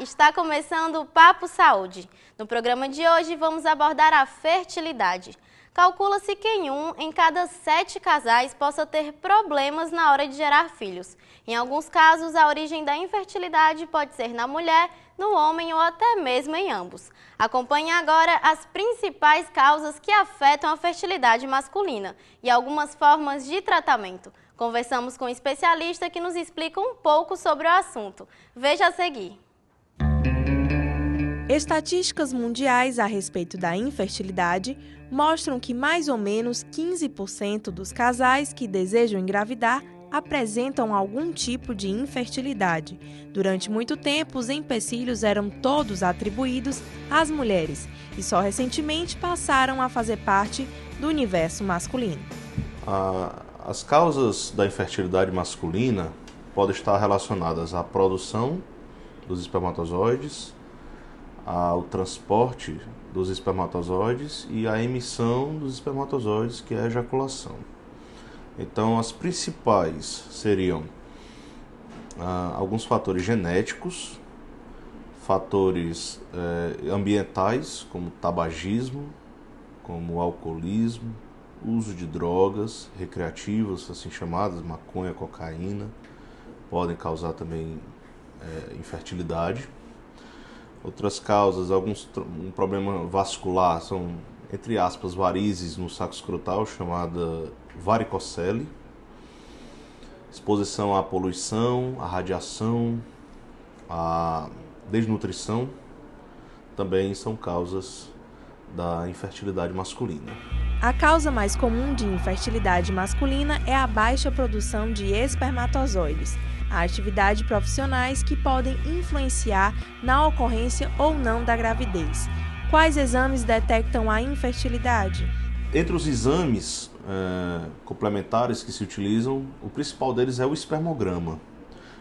está começando o Papo Saúde. No programa de hoje vamos abordar a fertilidade. Calcula-se que em cada 7 casais possa ter problemas na hora de gerar filhos. Em alguns casos, a origem da infertilidade pode ser na mulher, no homem ou até mesmo em ambos. Acompanhe agora as principais causas que afetam a fertilidade masculina e algumas formas de tratamento. Conversamos com um especialista que nos explica um pouco sobre o assunto. Veja a seguir. Estatísticas mundiais a respeito da infertilidade mostram que mais ou menos 15% dos casais que desejam engravidar apresentam algum tipo de infertilidade. Durante muito tempo, os empecilhos eram todos atribuídos às mulheres e só recentemente passaram a fazer parte do universo masculino. As causas da infertilidade masculina podem estar relacionadas à produção dos espermatozoides, ao transporte dos espermatozoides e à emissão dos espermatozoides, que é a ejaculação. Então, as principais seriam alguns fatores genéticos, fatores ambientais, como tabagismo, como alcoolismo, uso de drogas recreativas, assim chamadas, maconha, cocaína, podem causar também infertilidade. Outras causas, um problema vascular, são, entre aspas, varizes no saco escrotal, chamada varicocele. Exposição à poluição, à radiação, à desnutrição, também são causas da infertilidade masculina. A causa mais comum de infertilidade masculina é a baixa produção de espermatozoides, atividades profissionais que podem influenciar na ocorrência ou não da gravidez. Quais exames detectam a infertilidade? Entre os exames complementares que se utilizam, o principal deles é o espermograma.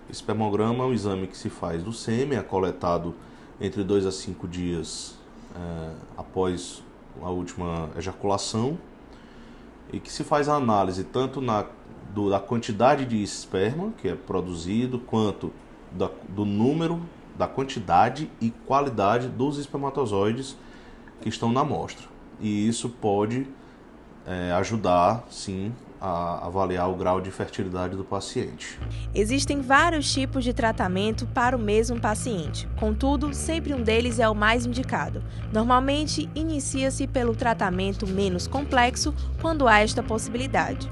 O espermograma é um exame que se faz do sêmen, é coletado entre 2 a 5 dias após a última ejaculação, e que se faz a análise tanto da quantidade de esperma que é produzido, quanto do número, da quantidade e qualidade dos espermatozoides que estão na amostra. E isso pode ajudar, sim, a avaliar o grau de fertilidade do paciente. Existem vários tipos de tratamento para o mesmo paciente, contudo, sempre um deles é o mais indicado. Normalmente, inicia-se pelo tratamento menos complexo quando há esta possibilidade.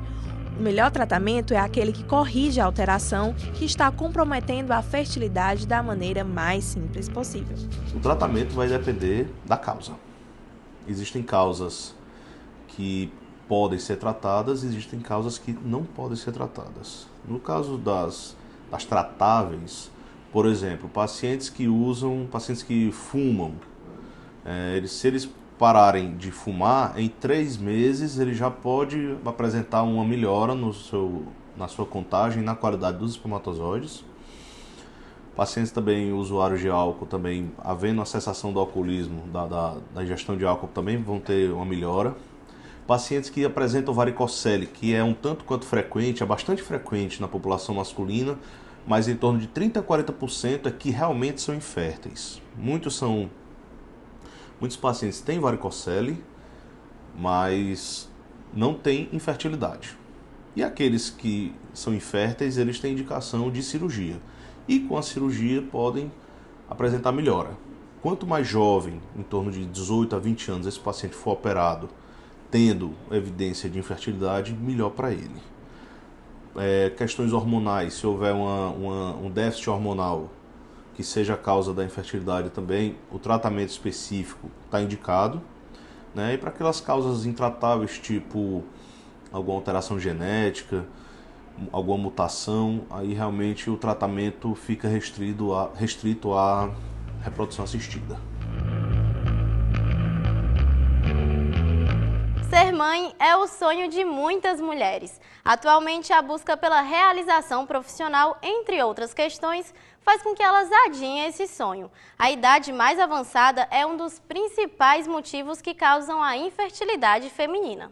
O melhor tratamento é aquele que corrige a alteração que está comprometendo a fertilidade da maneira mais simples possível. O tratamento vai depender da causa. Existem causas que podem ser tratadas, existem causas que não podem ser tratadas. No caso das tratáveis, por exemplo, pacientes que fumam, se eles pararem de fumar, em 3 meses ele já pode apresentar uma melhora na sua contagem e na qualidade dos espermatozoides. Pacientes também usuários de álcool, também havendo a cessação do alcoolismo, da ingestão de álcool, também vão ter uma melhora. Pacientes que apresentam varicocele, que é um tanto quanto frequente, é bastante frequente na população masculina, mas em torno de 30% a 40% é que realmente são inférteis. Muitos pacientes têm varicocele, mas não têm infertilidade. E aqueles que são inférteis, eles têm indicação de cirurgia. E com a cirurgia podem apresentar melhora. Quanto mais jovem, em torno de 18 a 20 anos, esse paciente for operado, tendo evidência de infertilidade, melhor para ele. Questões hormonais, se houver um déficit hormonal que seja a causa da infertilidade também, o tratamento específico está indicado, né? E para aquelas causas intratáveis, tipo alguma alteração genética, alguma mutação, aí realmente o tratamento fica restrito à reprodução assistida. Ser mãe é o sonho de muitas mulheres. Atualmente, a busca pela realização profissional, entre outras questões, faz com que elas adiem esse sonho. A idade mais avançada é um dos principais motivos que causam a infertilidade feminina.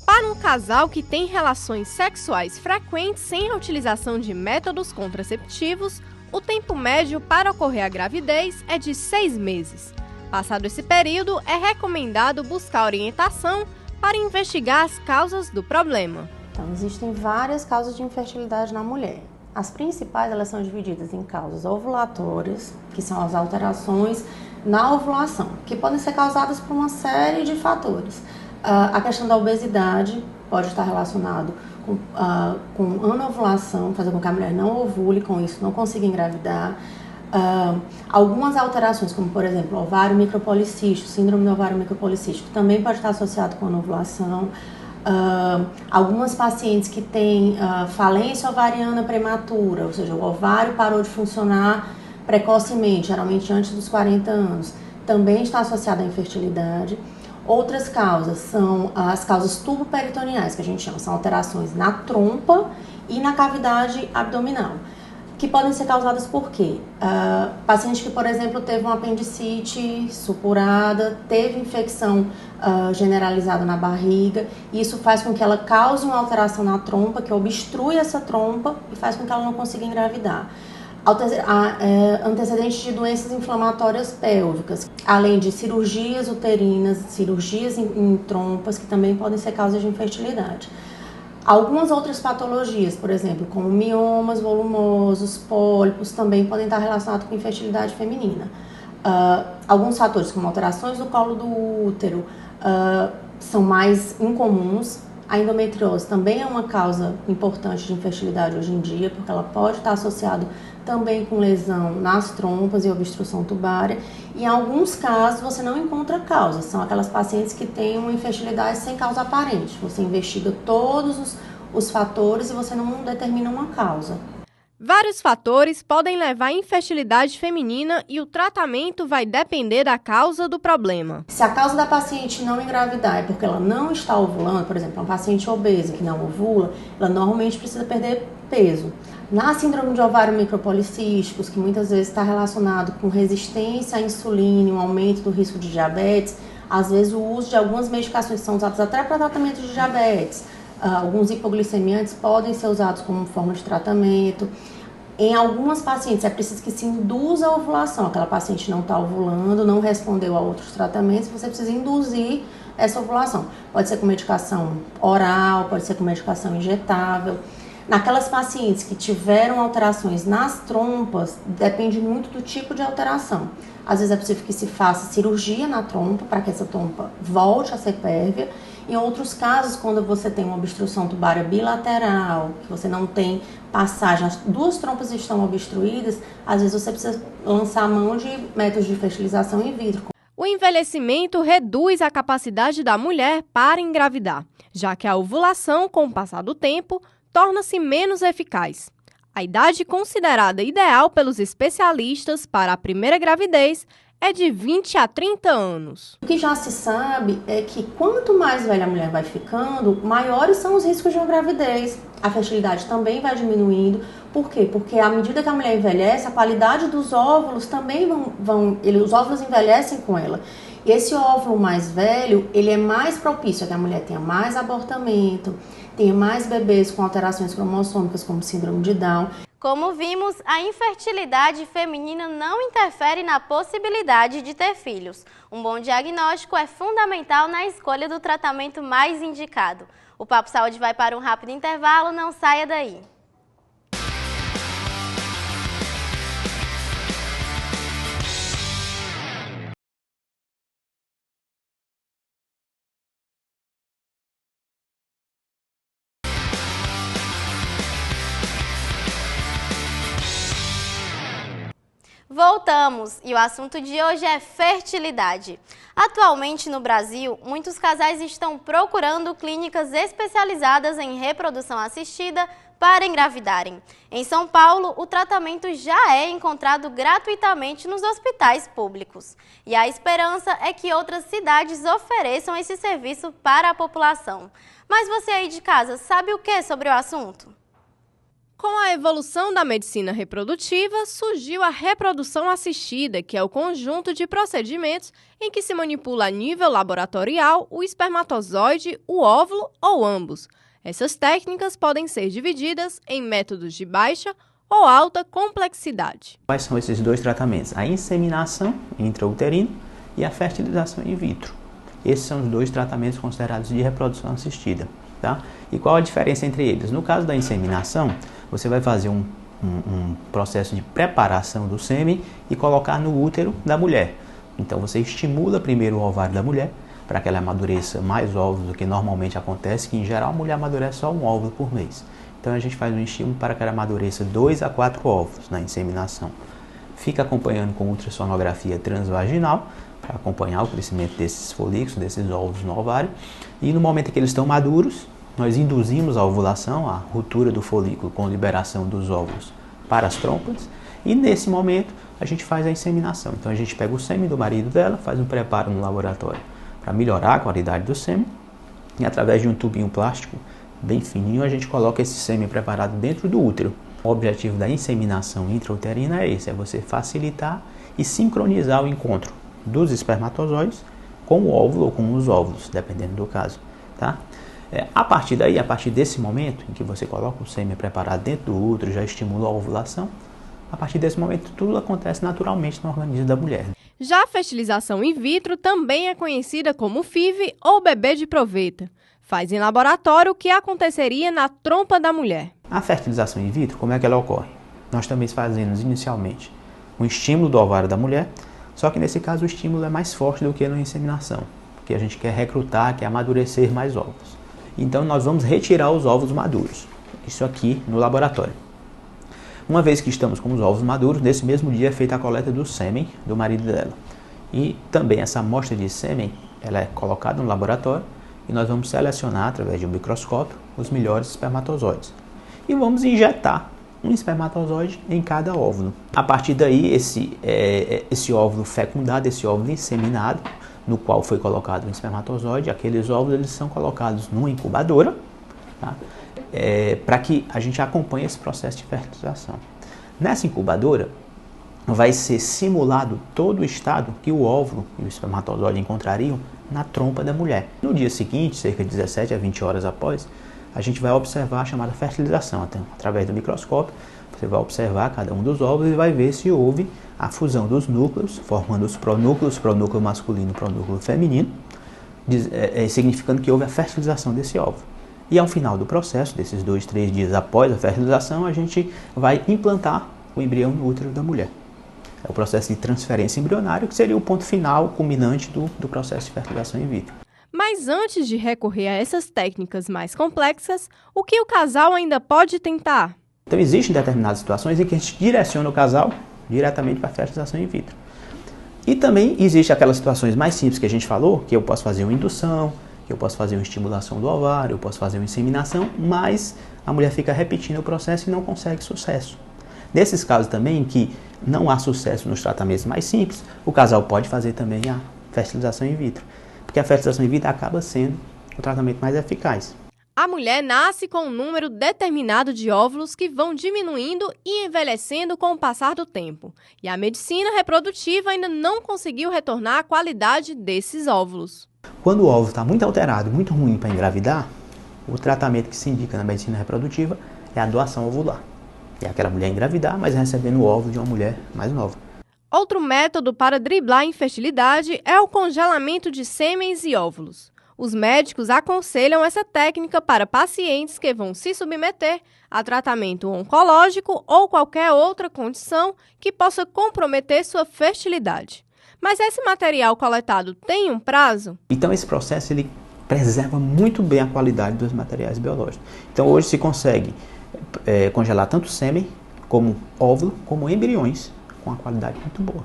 Para um casal que tem relações sexuais frequentes sem a utilização de métodos contraceptivos, O tempo médio para ocorrer a gravidez é de 6 meses. Passado esse período, é recomendado buscar orientação para investigar as causas do problema. Então, existem várias causas de infertilidade na mulher. As principais, elas são divididas em causas ovulatórias, que são as alterações na ovulação, que podem ser causadas por uma série de fatores. A questão da obesidade pode estar relacionado com anovulação, fazer com que a mulher não ovule, com isso não consiga engravidar. Algumas alterações, como por exemplo, ovário micropolicístico, síndrome do ovário micropolicístico, também pode estar associado com anovulação. Algumas pacientes que têm falência ovariana prematura, ou seja, o ovário parou de funcionar precocemente, geralmente antes dos 40 anos, também está associada à infertilidade. Outras causas são as causas tuboperitoneais, que a gente chama, são alterações na trompa e na cavidade abdominal, que podem ser causadas por quê? Paciente que, por exemplo, teve uma apendicite supurada, teve infecção generalizada na barriga, e isso faz com que ela cause uma alteração na trompa, que obstrui essa trompa e faz com que ela não consiga engravidar. Antecedentes de doenças inflamatórias pélvicas, além de cirurgias uterinas, cirurgias em trompas, que também podem ser causas de infertilidade. Algumas outras patologias, por exemplo, como miomas volumosos, pólipos, também podem estar relacionados com infertilidade feminina. Alguns fatores, como alterações do colo do útero, são mais incomuns. A endometriose também é uma causa importante de infertilidade hoje em dia, porque ela pode estar associada também com lesão nas trompas e obstrução tubária. E em alguns casos você não encontra causa, são aquelas pacientes que têm uma infertilidade sem causa aparente. Você investiga todos os fatores e você não determina uma causa. Vários fatores podem levar à infertilidade feminina e o tratamento vai depender da causa do problema. Se a causa da paciente não engravidar é porque ela não está ovulando, por exemplo, uma paciente obesa que não ovula, ela normalmente precisa perder peso. Na síndrome de ovário micropolicísticos, que muitas vezes está relacionado com resistência à insulina, um aumento do risco de diabetes, às vezes o uso de algumas medicações que são usadas até para tratamento de diabetes, alguns hipoglicemiantes podem ser usados como forma de tratamento. Em algumas pacientes é preciso que se induza a ovulação, aquela paciente não está ovulando, não respondeu a outros tratamentos, você precisa induzir essa ovulação. Pode ser com medicação oral, pode ser com medicação injetável. Naquelas pacientes que tiveram alterações nas trompas, depende muito do tipo de alteração. Às vezes é possível que se faça cirurgia na trompa para que essa trompa volte a ser pérvia. Em outros casos, quando você tem uma obstrução tubária bilateral, que você não tem passagem, as duas trompas estão obstruídas, às vezes você precisa lançar a mão de métodos de fertilização in vitro. O envelhecimento reduz a capacidade da mulher para engravidar, já que a ovulação, com o passar do tempo, torna-se menos eficaz. A idade considerada ideal pelos especialistas para a primeira gravidez é de 20 a 30 anos. O que já se sabe é que quanto mais velha a mulher vai ficando, maiores são os riscos de uma gravidez. A fertilidade também vai diminuindo. Por quê? Porque à medida que a mulher envelhece, a qualidade dos óvulos também os óvulos envelhecem com ela. E esse óvulo mais velho, ele é mais propício a que a mulher tenha mais abortamento, tenha mais bebês com alterações cromossômicas, como síndrome de Down. Como vimos, a infertilidade feminina não interfere na possibilidade de ter filhos. Um bom diagnóstico é fundamental na escolha do tratamento mais indicado. O Papo Saúde vai para um rápido intervalo, não saia daí. Voltamos e o assunto de hoje é fertilidade. Atualmente no Brasil, muitos casais estão procurando clínicas especializadas em reprodução assistida para engravidarem. Em São Paulo, o tratamento já é encontrado gratuitamente nos hospitais públicos. E a esperança é que outras cidades ofereçam esse serviço para a população. Mas você aí de casa sabe o que sobre o assunto? Com a evolução da medicina reprodutiva, surgiu a reprodução assistida, que é o conjunto de procedimentos em que se manipula a nível laboratorial o espermatozoide, o óvulo ou ambos. Essas técnicas podem ser divididas em métodos de baixa ou alta complexidade. Quais são esses dois tratamentos? A inseminação intrauterina e a fertilização in vitro. Esses são os dois tratamentos considerados de reprodução assistida. Tá? E qual a diferença entre eles? No caso da inseminação, você vai fazer um processo de preparação do sêmen e colocar no útero da mulher. Então você estimula primeiro o ovário da mulher para que ela amadureça mais óvulos do que normalmente acontece, que em geral a mulher amadurece só um óvulo por mês. Então a gente faz um estímulo para que ela amadureça 2 a 4 óvulos na inseminação. Fica acompanhando com ultrassonografia transvaginal para acompanhar o crescimento desses folículos, desses óvulos no ovário. E no momento em que eles estão maduros, nós induzimos a ovulação, a ruptura do folículo com liberação dos óvulos para as trompas. E nesse momento a gente faz a inseminação. Então a gente pega o sêmen do marido dela, faz um preparo no laboratório para melhorar a qualidade do sêmen. E através de um tubinho plástico bem fininho, a gente coloca esse sêmen preparado dentro do útero. O objetivo da inseminação intrauterina é esse, é você facilitar e sincronizar o encontro dos espermatozoides com o óvulo ou com os óvulos, dependendo do caso. Tá? A partir daí, a partir desse momento em que você coloca o sêmen preparado dentro do útero, já estimula a ovulação, a partir desse momento tudo acontece naturalmente no organismo da mulher. Já a fertilização in vitro também é conhecida como FIV ou bebê de proveta. Faz em laboratório o que aconteceria na trompa da mulher. A fertilização in vitro, como é que ela ocorre? Nós também fazemos inicialmente um estímulo do ovário da mulher, só que nesse caso o estímulo é mais forte do que na inseminação, porque a gente quer recrutar, quer amadurecer mais óvulos. Então nós vamos retirar os óvulos maduros, isso aqui no laboratório. Uma vez que estamos com os óvulos maduros, nesse mesmo dia é feita a coleta do sêmen do marido dela. E também essa amostra de sêmen, ela é colocada no laboratório e nós vamos selecionar através de um microscópio os melhores espermatozoides. E vamos injetar um espermatozoide em cada óvulo. A partir daí, esse óvulo fecundado, esse óvulo inseminado, no qual foi colocado um espermatozoide, aqueles óvulos eles são colocados numa incubadora, tá? Para que a gente acompanhe esse processo de fertilização. Nessa incubadora, vai ser simulado todo o estado que o óvulo e o espermatozoide encontrariam na trompa da mulher. No dia seguinte, cerca de 17 a 20 horas após, a gente vai observar a chamada fertilização. Através do microscópio, você vai observar cada um dos óvulos e vai ver se houve a fusão dos núcleos, formando os pronúcleos, pronúcleo masculino e pronúcleo feminino, significando que houve a fertilização desse óvulo. E ao final do processo, desses 2, 3 dias após a fertilização, a gente vai implantar o embrião no útero da mulher. É o processo de transferência embrionária, que seria o ponto final, culminante do processo de fertilização in vitro. Mas antes de recorrer a essas técnicas mais complexas, o que o casal ainda pode tentar? Então existem determinadas situações em que a gente direciona o casal diretamente para a fertilização in vitro. E também existem aquelas situações mais simples que a gente falou, que eu posso fazer uma indução, que eu posso fazer uma estimulação do ovário, eu posso fazer uma inseminação, mas a mulher fica repetindo o processo e não consegue sucesso. Nesses casos também, em que não há sucesso nos tratamentos mais simples, o casal pode fazer também a fertilização in vitro, porque a fertilização in vitro acaba sendo o tratamento mais eficaz. A mulher nasce com um número determinado de óvulos que vão diminuindo e envelhecendo com o passar do tempo. E a medicina reprodutiva ainda não conseguiu retornar a qualidade desses óvulos. Quando o óvulo está muito alterado, muito ruim para engravidar, o tratamento que se indica na medicina reprodutiva é a doação ovular. É aquela mulher engravidar, mas recebendo o óvulo de uma mulher mais nova. Outro método para driblar a infertilidade é o congelamento de sêmens e óvulos. Os médicos aconselham essa técnica para pacientes que vão se submeter a tratamento oncológico ou qualquer outra condição que possa comprometer sua fertilidade. Mas esse material coletado tem um prazo? Então esse processo ele preserva muito bem a qualidade dos materiais biológicos. Então hoje se consegue congelar tanto sêmen, como óvulo, como embriões, com uma qualidade muito boa.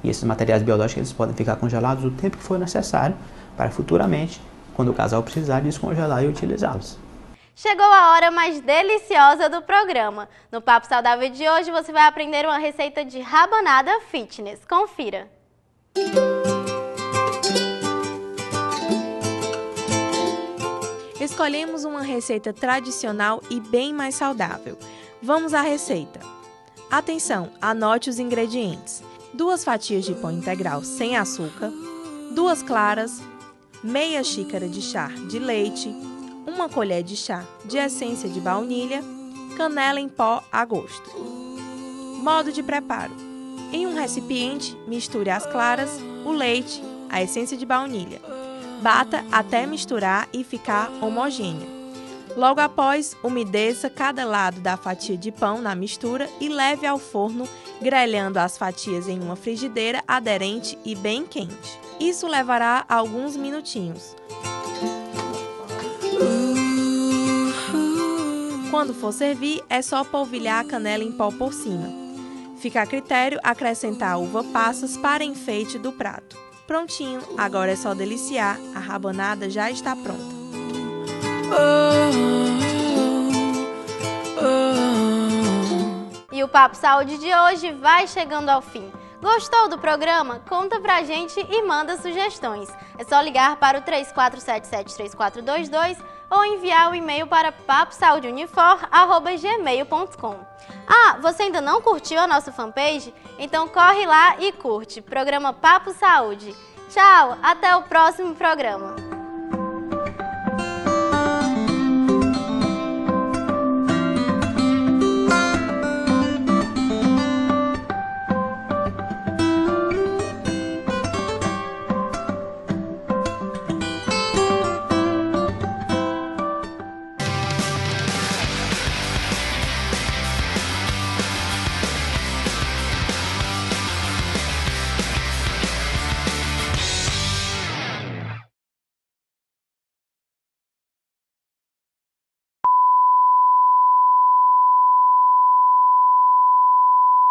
E esses materiais biológicos eles podem ficar congelados o tempo que for necessário para futuramente, quando o casal precisar, descongelar e utilizá-los. Chegou a hora mais deliciosa do programa. No Papo Saudável de hoje você vai aprender uma receita de rabanada fitness. Confira! Escolhemos uma receita tradicional e bem mais saudável. Vamos à receita. Atenção, anote os ingredientes. 2 fatias de pão integral sem açúcar, 2 claras, meia xícara de chá de leite, 1 colher de chá de essência de baunilha, canela em pó a gosto. Modo de preparo. Em um recipiente, misture as claras, o leite, a essência de baunilha. Bata até misturar e ficar homogênea. Logo após, umedeça cada lado da fatia de pão na mistura e leve ao forno, grelhando as fatias em uma frigideira aderente e bem quente. Isso levará alguns minutinhos. Quando for servir, é só polvilhar a canela em pó por cima. Fica a critério acrescentar uva passas para enfeite do prato. Prontinho, agora é só deliciar, a rabanada já está pronta. E o Papo Saúde de hoje vai chegando ao fim. Gostou do programa? Conta pra gente e manda sugestões. É só ligar para o 3477-3422 ou enviar o e-mail para paposaudeunifor@gmail.com. Ah, você ainda não curtiu a nossa fanpage? Então corre lá e curte. Programa Papo Saúde. Tchau, até o próximo programa.